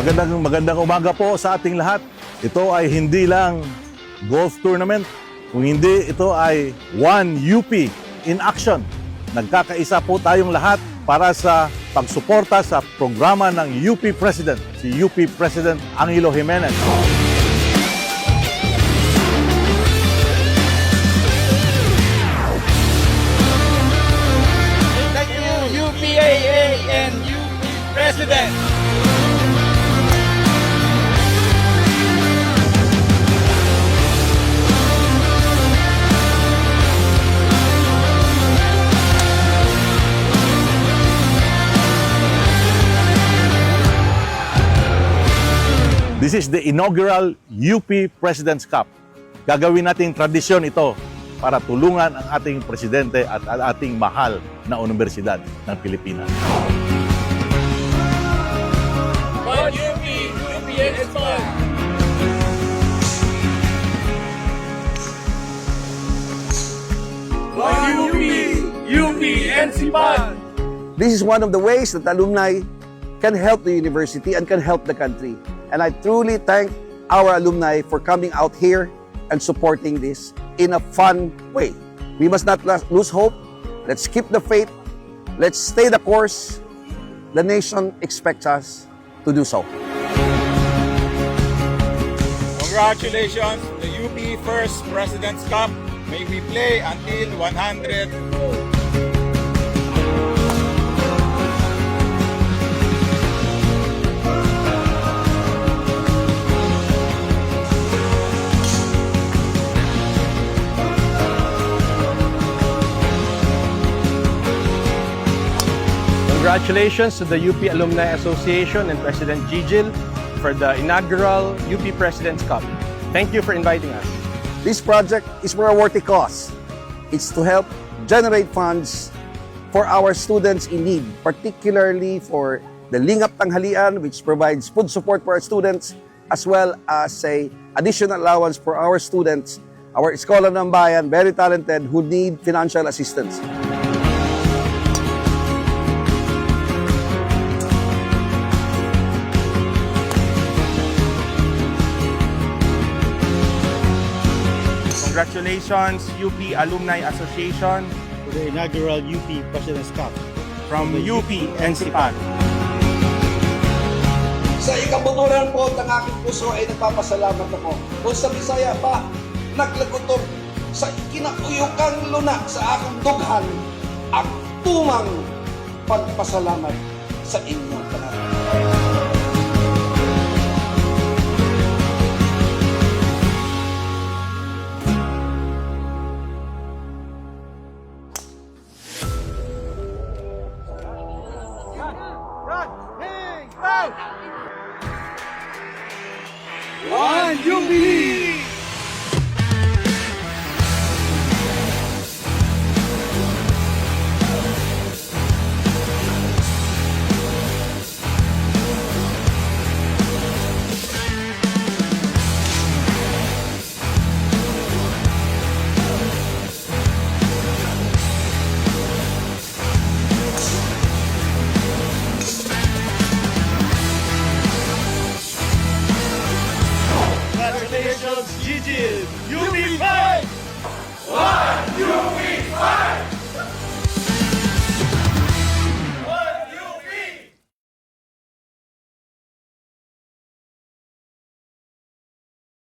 Magandang umaga po sa ating lahat. Ito ay hindi lang golf tournament, kung hindi ito ay One UP in action. Nagkakaisa po tayong lahat para sa pagsuporta sa programa ng UP President, si UP President Angelo Jimenez. Thank you, UPAA and UP President. This is the inaugural UP President's Cup. Gagawin nating tradisyon ito para tulungan ang ating presidente at ang ating mahal na Universidad ng Pilipinas. One UP, UPN is fun. One UP, UPN is fun. This is one of the ways that alumni can help the university and can help the country. And I truly thank our alumni for coming out here and supporting this in a fun way. We must not lose hope. Let's keep the faith. Let's stay the course. The nation expects us to do so. Congratulations, the UP First President's Cup. May we play until 100. Congratulations to the UP Alumni Association and President Gigil for the inaugural UP President's Cup. Thank you for inviting us. This project is for a worthy cause. It's to help generate funds for our students in need, particularly for the Lingap Tanghalian, which provides food support for our students, as well as a additional allowance for our students, our Eskwela ng Bayan, very talented, who need financial assistance. Congratulations, UP Alumni Association for the inaugural UP President's Cup. from UP NCPAL. Sa ikabuturan po ng aking puso ay nagpapasalamat ako. Kung sa Bisaya pa, naglagutom sa kinauyukang luna sa aking dughan, ang tumang pagpasalamat sa inyong tanan. One UP! Congratulations, Gigil! UP fight! One UP fight!